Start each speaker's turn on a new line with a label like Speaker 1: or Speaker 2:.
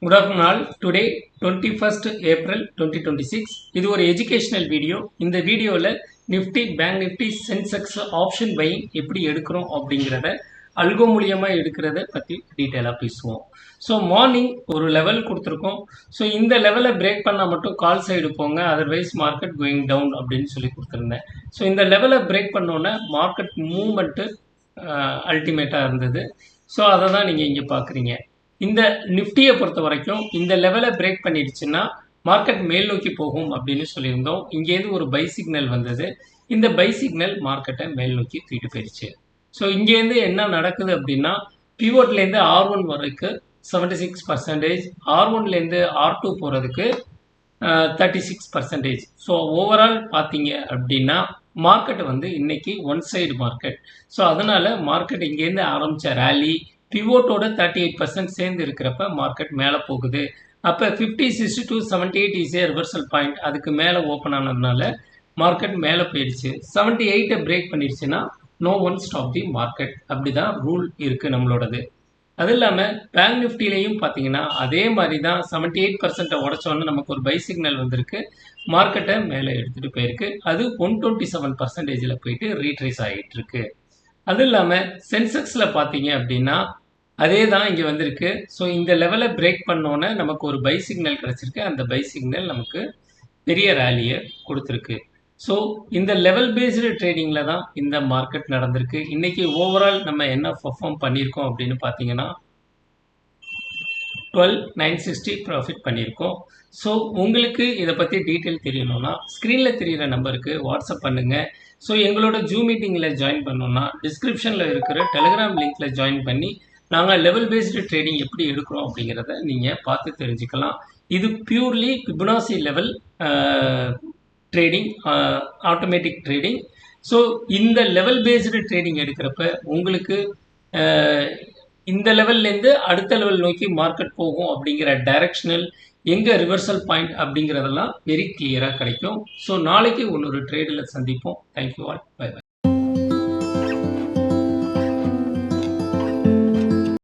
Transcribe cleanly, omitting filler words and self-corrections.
Speaker 1: Good afternoon all. Today 21st April 2026. இது ஒரு educational video. இந்த வீடியோவில் Nifty, bank Nifty, Sensex option buying எப்படி எடுக்கிறோம் அப்படிங்கிறத அல்கோ மூலியமாக எடுக்கிறத பற்றி டீட்டெயிலாக பேசுவோம். ஸோ மார்னிங் ஒரு லெவல் கொடுத்துருக்கோம். ஸோ இந்த லெவலை பிரேக் பண்ணால் மட்டும் கால் சைடு போங்க, அதர்வைஸ் மார்க்கெட் கோயிங் டவுன் அப்படின்னு சொல்லி கொடுத்துருந்தேன். ஸோ இந்த லெவலை பிரேக் பண்ணோன்னே மார்க்கெட் மூவ்மெண்ட்டு அல்டிமேட்டாக இருந்தது. ஸோ அதை தான் நீங்கள் இங்கே பார்க்குறீங்க. இந்த நிஃப்டியை பொறுத்த வரைக்கும் இந்த லெவலை பிரேக் பண்ணிடுச்சுன்னா மார்க்கெட் மேல் நோக்கி போகும் அப்படின்னு சொல்லியிருந்தோம். இங்கேருந்து ஒரு பை சிக்னல் வந்தது. இந்த பை சிக்னல் மார்க்கெட்டை மேல் நோக்கி தூக்கிட்டு போயிடுச்சு. ஸோ இங்கேருந்து என்ன நடக்குது அப்படின்னா, பிவோட்லேருந்து R1 வரைக்கும் 76%, R1லேருந்து R2 போகிறதுக்கு 36%. ஸோ ஓவரால் பார்த்தீங்க அப்படின்னா மார்க்கெட் வந்து இன்னைக்கு ஒன் சைடு மார்க்கெட். ஸோ அதனால மார்க்கெட் இங்கேருந்து ஆரம்பித்த ரேலி பிவோட்டோட 38% சேர்ந்து இருக்கிறப்ப மார்க்கெட் மேலே போகுது. அப்போ 50-62-78 இஸ் ஏ ரிவர்சல் பாயிண்ட். அதுக்கு மேலே ஓப்பன் ஆனதுனால மார்க்கெட் மேலே போயிடுச்சு. 78 பிரேக் பண்ணிடுச்சுன்னா no one stop the market. அப்படி தான் ரூல் இருக்குது நம்மளோடது. அது இல்லாமல் பேங்க் நிஃப்டிலையும் பார்த்தீங்கன்னா அதே மாதிரி தான் 78% உடச்சோன்னு நமக்கு ஒரு பை சிக்னல் வந்திருக்கு. மார்க்கெட்டை மேலே எடுத்துகிட்டு போயிருக்கு. அது 127% போயிட்டு ரீட்ரேஸ் ஆகிட்டு இருக்கு. அது இல்லாமல் சென்செக்ஸில் பார்த்தீங்க அப்படின்னா அதே தான் இங்கே வந்திருக்கு. ஸோ இந்த லெவலை பிரேக் பண்ணோன்னே நமக்கு ஒரு பை சிக்னல் கிடச்சிருக்கு. அந்த பை சிக்னல் நமக்கு பெரிய ரேலியை கொடுத்துருக்கு. ஸோ இந்த லெவல் பேஸ்டு ட்ரேடிங்கில் தான் இந்த மார்க்கெட் நடந்திருக்கு. இன்றைக்கி ஓவரால் நம்ம என்ன பர்ஃபார்ம் பண்ணியிருக்கோம் அப்படின்னு பார்த்தீங்கன்னா 12,960 ப்ராஃபிட் பண்ணியிருக்கோம். ஸோ உங்களுக்கு இதை பற்றி டீட்டெயில் தெரியணும்னா ஸ்க்ரீனில் தெரிகிற நம்பருக்கு வாட்ஸ்அப் பண்ணுங்கள். ஸோ எங்களோட ஜூம் மீட்டிங்கில் ஜாயின் பண்ணோன்னா டிஸ்கிரிப்ஷனில் இருக்கிற டெலிகிராம் லிங்க்கில் ஜாயின் பண்ணி நாங்கள் லெவல் பேஸ்டு ட்ரேடிங் எப்படி எடுக்கிறோம் அப்படிங்கிறத நீங்கள் பார்த்து தெரிஞ்சுக்கலாம். இது purely Fibonacci level trading, automatic trading. So இந்த லெவல் பேஸ்டு ட்ரேடிங் எடுக்கிறப்ப உங்களுக்கு இந்த லெவல்லேருந்து அடுத்த லெவல் நோக்கி மார்க்கெட் போகும் அப்படிங்கிற டைரக்ஷனல், எங்கே ரிவர்சல் பாயிண்ட் அப்படிங்கிறதெல்லாம் வெரி கிளியராக கிடைக்கும். ஸோ நாளைக்கு இன்னொரு ட்ரேடில் சந்திப்போம். Thank you all. Bye by.